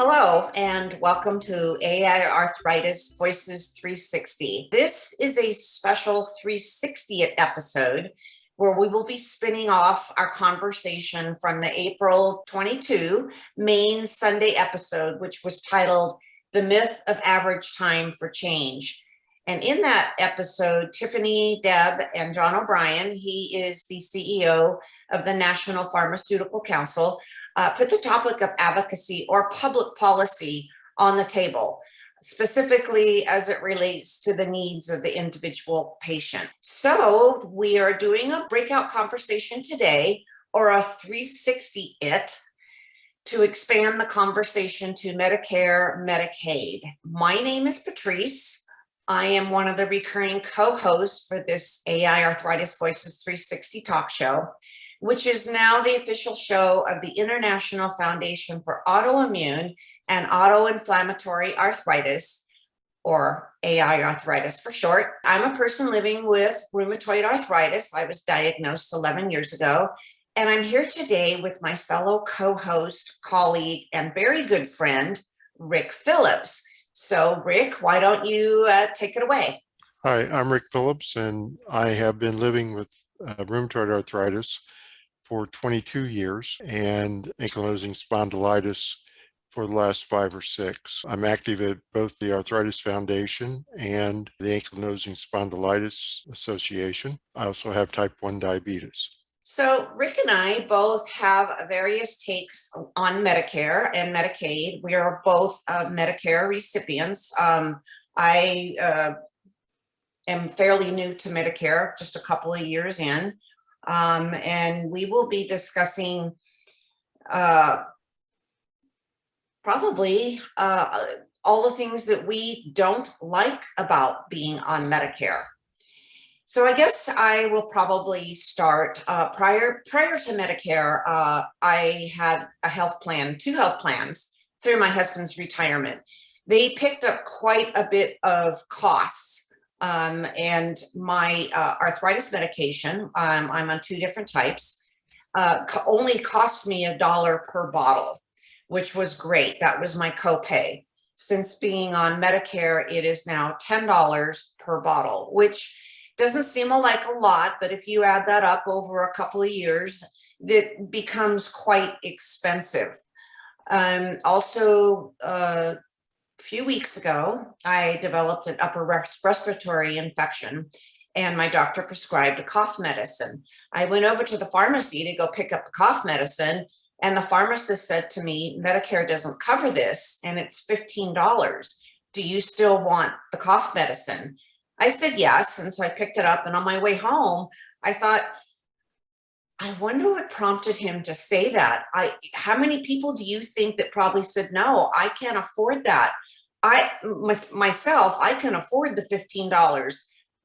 Hello, and welcome to AiArthritis Voices 360. This is a special 360 episode where we will be spinning off our conversation from the April 22 main Sunday episode, which was titled The Myth of Average Time for Change. And in that episode, Tiffany, Deb, and John O'Brien, he is the CEO of the National Pharmaceutical Council, put the topic of advocacy or public policy on the table, specifically as it relates to the needs of the individual patient. So we are doing a breakout conversation today, or a 360 it, to expand the conversation to Medicare, Medicaid. My name is Patrice. I am one of the recurring co-hosts for this AiArthritis Voices 360 talk show, which is now the official show of the International Foundation for Autoimmune and Autoinflammatory Arthritis, or AiArthritis for short. I'm a person living with rheumatoid arthritis. I was diagnosed 11 years ago, and I'm here today with my fellow co-host, colleague, and very good friend, Rick Phillips. So, Rick, why don't you take it away? Hi, I'm Rick Phillips, and I have been living with rheumatoid arthritis for 22 years and ankylosing spondylitis for the last 5 or 6. I'm active at both the Arthritis Foundation and the Ankylosing Spondylitis Association. I also have type 1 diabetes. So Rick and I both have various takes on Medicare and Medicaid. We are both Medicare recipients. I am fairly new to Medicare, just a couple of years in. And we will be discussing probably all the things that we don't like about being on Medicare. So I guess I will probably start prior to Medicare. I had a health plan, 2 health plans through my husband's retirement. They picked up quite a bit of costs. And my arthritis medication, I'm on 2 different types, only cost me $1 per bottle, which was great. That was my copay. Since being on Medicare, it is now $10 per bottle, which doesn't seem like a lot, but if you add that up over a couple of years, that becomes quite expensive. Also, a few weeks ago, I developed an upper respiratory infection, and my doctor prescribed a cough medicine. I went over to the pharmacy to go pick up the cough medicine, and the pharmacist said to me, Medicare doesn't cover this, and it's $15. Do you still want the cough medicine? I said yes, and so I picked it up, and on my way home, I thought, I wonder what prompted him to say that. How many people do you think that probably said, no, I can't afford that? Myself, I can afford the $15,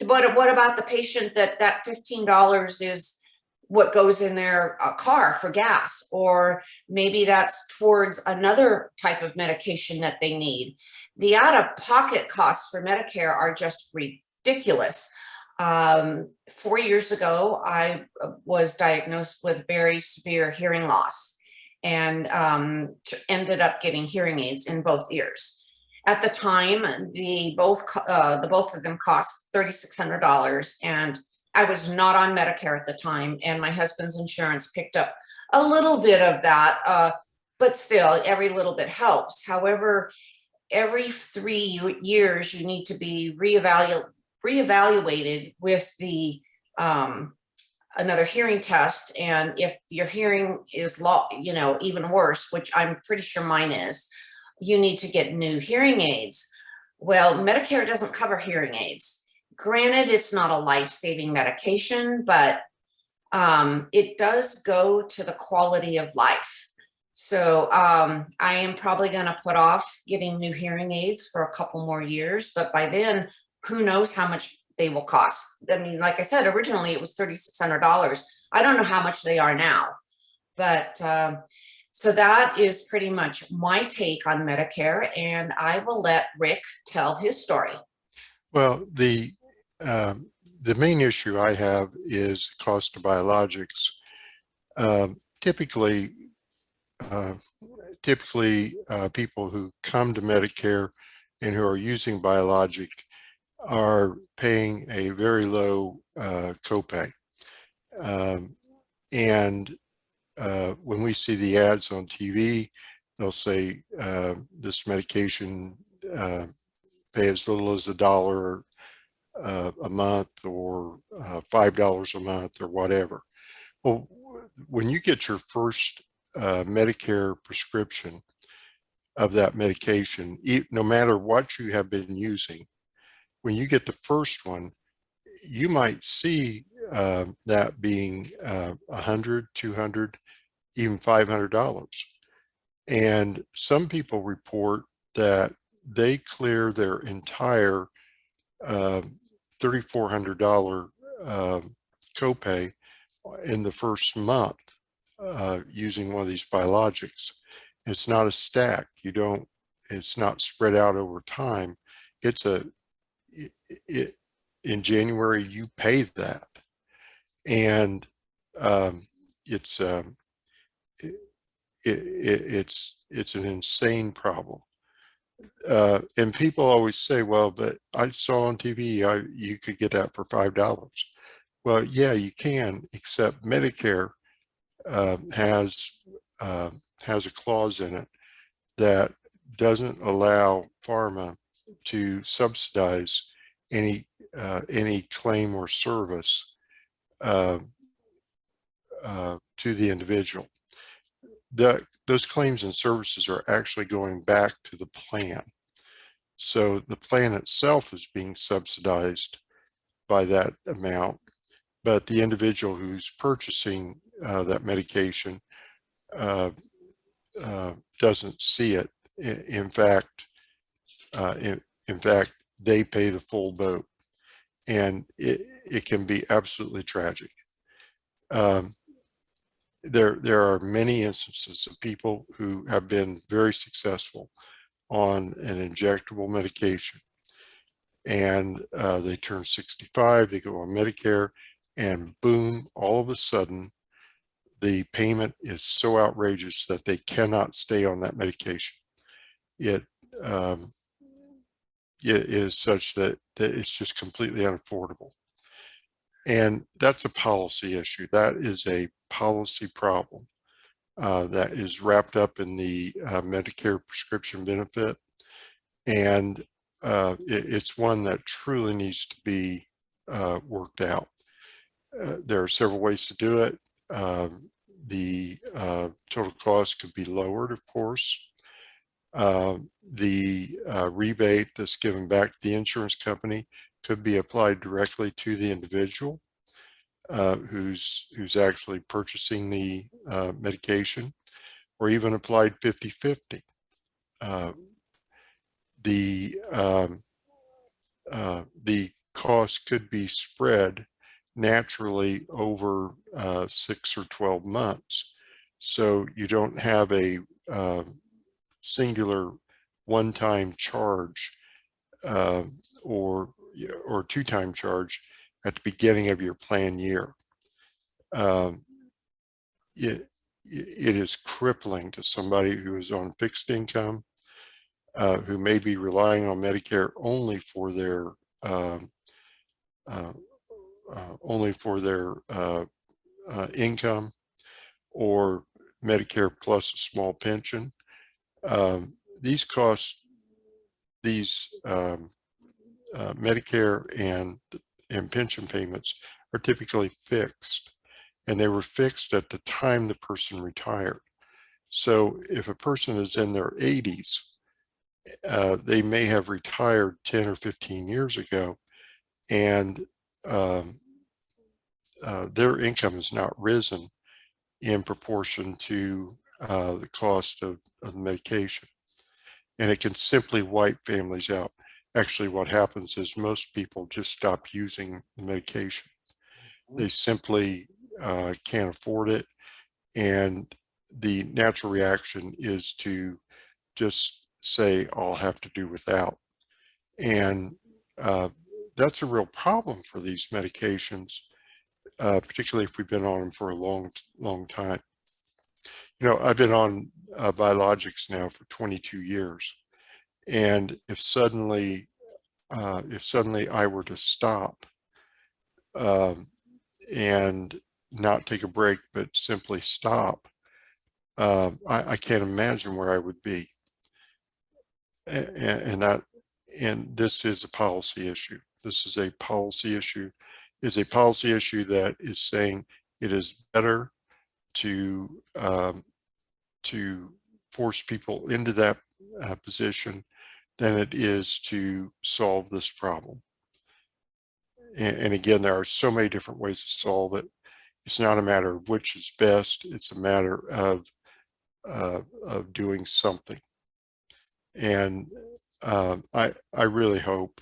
but what about the patient that $15 is what goes in their car for gas, or maybe that's towards another type of medication that they need? The out-of-pocket costs for Medicare are just ridiculous. 4 years ago, I was diagnosed with very severe hearing loss and ended up getting hearing aids in both ears. At the time, the both of them cost $3,600, and I was not on Medicare at the time, and my husband's insurance picked up a little bit of that, but still, every little bit helps. However, every 3 years, you need to be reevaluated with the another hearing test, and if your hearing is even worse, which I'm pretty sure mine is, you need to get new hearing aids. Well, Medicare doesn't cover hearing aids. Granted, it's not a life-saving medication, but it does go to the quality of life. So I am probably going to put off getting new hearing aids for a couple more years, but by then, who knows how much they will cost. I mean, like I said, originally it was $3,600. I don't know how much they are now, but so that is pretty much my take on Medicare, and I will let Rick tell his story. Well, the main issue I have is cost of biologics. Typically, typically people who come to Medicare and who are using biologic are paying a very low copay. And when we see the ads on TV, they'll say this medication pay as little as $1 a month or $5 a month or whatever. Well, when you get your first Medicare prescription of that medication, no matter what you have been using, when you get the first one, you might see that being $100, $200, even $500. And some people report that they clear their entire $3,400 copay in the first month using one of these biologics. It's not a stack. It's not spread out over time. In January, you pay that. And it's an insane problem. And people always say, well, but I saw on TV, you could get that for $5. Well, yeah, you can, except Medicare has a clause in it that doesn't allow pharma to subsidize any claim or service to the individual. Those claims and services are actually going back to the plan. So the plan itself is being subsidized by that amount, but the individual who's purchasing that medication doesn't see it. In fact, they pay the full boat, and it can be absolutely tragic. There are many instances of people who have been very successful on an injectable medication, and they turn 65, they go on Medicare, and boom, all of a sudden, the payment is so outrageous that they cannot stay on that medication. It is such that it's just completely unaffordable. And that's a policy issue. That is a policy problem that is wrapped up in the Medicare prescription benefit. And it's one that truly needs to be worked out. There are several ways to do it. The total cost could be lowered, of course. The rebate that's given back to the insurance company could be applied directly to the individual who's actually purchasing the medication, or even applied 50-50. The cost could be spread naturally over 6 or 12 months. So you don't have a singular one-time charge or two-time charge at the beginning of your plan year. It is crippling to somebody who is on fixed income, who may be relying on Medicare only for their income, or Medicare plus a small pension. These costs, Medicare and pension payments are typically fixed, and they were fixed at the time the person retired. So if a person is in their 80s, they may have retired 10 or 15 years ago, and their income has not risen in proportion to the cost of the medication. And it can simply wipe families out. Actually, what happens is most people just stop using the medication. They simply can't afford it. And the natural reaction is to just say, I'll have to do without. And that's a real problem for these medications, particularly if we've been on them for a long time. You know, I've been on biologics now for 22 years. And if suddenly I were to stop and not take a break, but simply stop, I can't imagine where I would be. And this is a policy issue. This is a policy issue. Is a policy issue that is saying it is better to force people into that position than it is to solve this problem. And again, there are so many different ways to solve it. It's not a matter of which is best. It's a matter of doing something. And I really hope.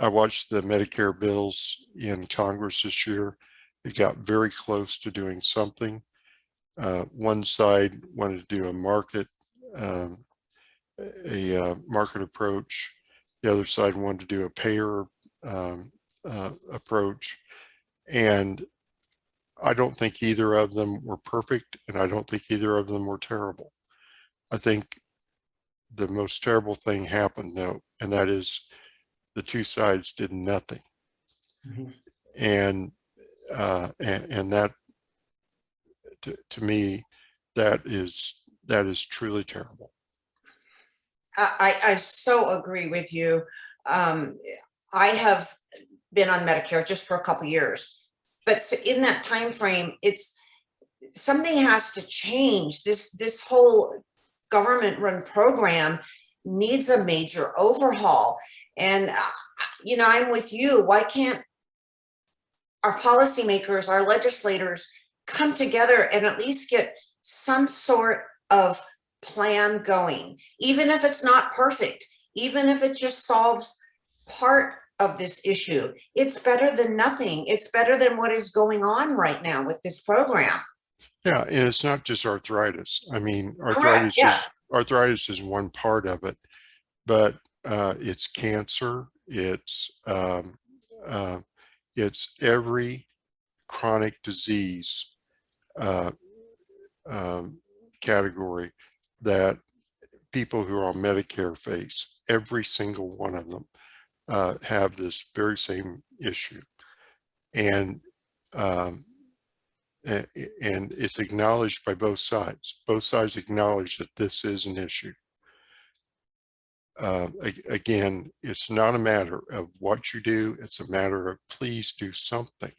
I watched the Medicare bills in Congress this year. It got very close to doing something. One side wanted to do a market approach. The other side wanted to do a payer approach. And I don't think either of them were perfect, and I don't think either of them were terrible. I think the most terrible thing happened, though, and that is the two sides did nothing. Mm-hmm. And that, to me, that is truly terrible. I so agree with you. I have been on Medicare just for a couple years, but in that time frame, it's something has to change. This whole government-run program needs a major overhaul. And I'm with you. Why can't our policymakers, our legislators, come together and at least get some sort of plan going, even if it's not perfect, even if it just solves part of this issue? It's better than nothing. It's better than what is going on right now with this program. Yeah, and it's not just arthritis. I mean, Correct, yes. Arthritis is one part of it, but it's cancer. It's every chronic disease category that people who are on Medicare face. Every single one of them have this very same issue, and it's acknowledged by both sides. Both sides acknowledge that this is an issue. Again, it's not a matter of what you do. It's a matter of please do something,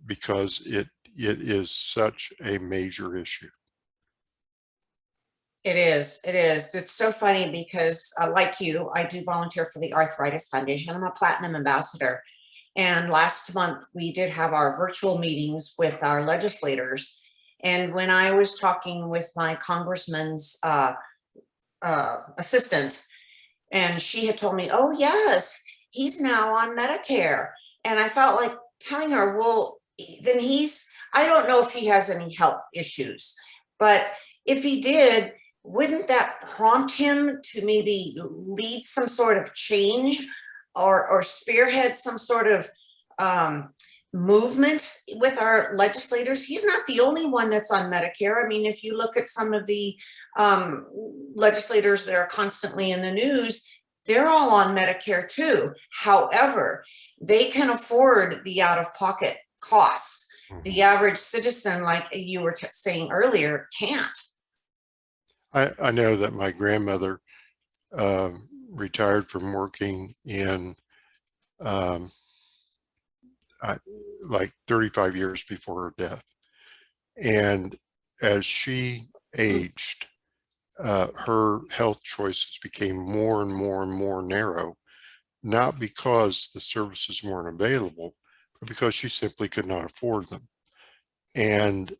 because it is such a major issue. It is. It is. It's so funny because, like you, I do volunteer for the Arthritis Foundation. I'm a Platinum Ambassador. And last month, we did have our virtual meetings with our legislators. And when I was talking with my congressman's assistant, and she had told me, oh, yes, he's now on Medicare. And I felt like telling her, well, then I don't know if he has any health issues, but if he did, wouldn't that prompt him to maybe lead some sort of change or spearhead some sort of movement with our legislators? He's not the only one that's on Medicare. I mean, if you look at some of the legislators that are constantly in the news, they're all on Medicare too. However, they can afford the out-of-pocket costs. The average citizen, like you were saying earlier, can't. I know that my grandmother retired from working in like 35 years before her death. And as she aged, her health choices became more and more and more narrow, not because the services weren't available, but because she simply could not afford them. And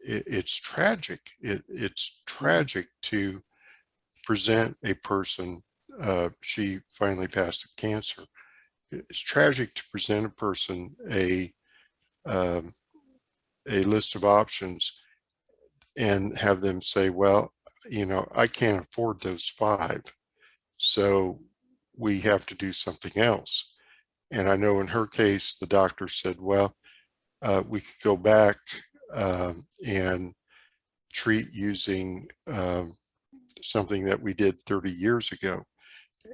it's tragic. It's tragic to present a person, she finally passed of cancer. It's tragic to present a person a list of options and have them say, well, I can't afford those 5, so we have to do something else. And I know in her case, the doctor said, well, we could go back and treat using something that we did 30 years ago.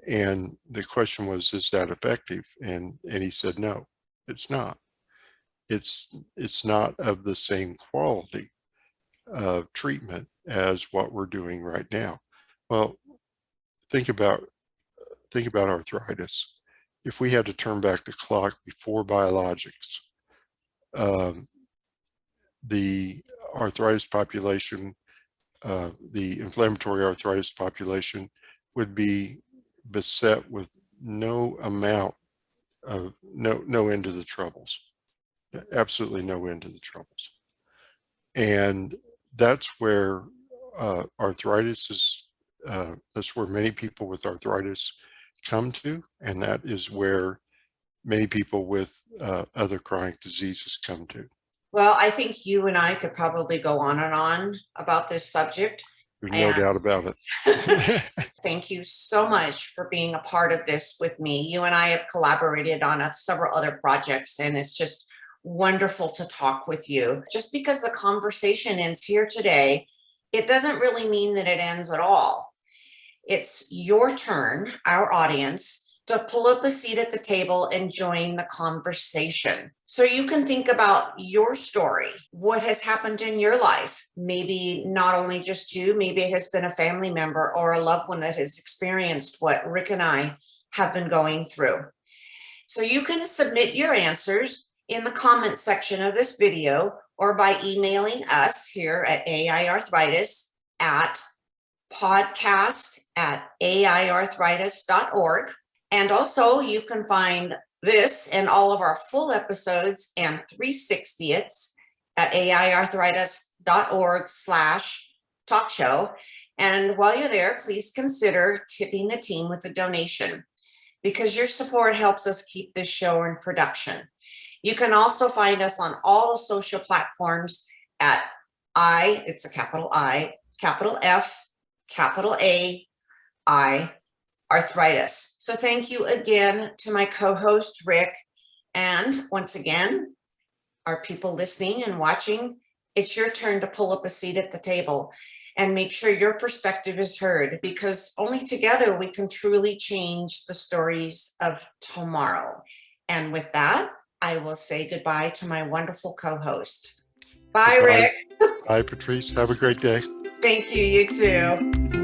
And the question was, is that effective? And he said, no, it's not. It's not of the same quality of treatment as what we're doing right now. Well, think about arthritis. If we had to turn back the clock before biologics, the arthritis population, the inflammatory arthritis population would be beset with no end to the troubles, absolutely no end to the troubles. And that's where arthritis is, that's where many people with arthritis come to, and that is where many people with other chronic diseases come to. Well, I think you and I could probably go on and on about this subject. There's no doubt about it. Thank you so much for being a part of this with me. You and I have collaborated on several other projects, and it's just wonderful to talk with you. Just because the conversation ends here today, it doesn't really mean that it ends at all. It's your turn, our audience, to pull up a seat at the table and join the conversation. So you can think about your story, what has happened in your life. Maybe not only just you, maybe it has been a family member or a loved one that has experienced what Rick and I have been going through. So you can submit your answers in the comments section of this video or by emailing us here at AiArthritis at podcast@AiArthritis.org. And also you can find this and all of our full episodes and 360ths at AiArthritis.org/talk show. And while you're there, please consider tipping the team with a donation, because your support helps us keep this show in production. You can also find us on all the social platforms at it's a capital I, capital F, capital A, AiArthritis. So thank you again to my co-host, Rick. And once again, our people listening and watching, it's your turn to pull up a seat at the table and make sure your perspective is heard, because only together we can truly change the stories of tomorrow. And with that, I will say goodbye to my wonderful co-host. Bye, Goodbye. Rick. Bye, Patrice. Have a great day. Thank you. You too.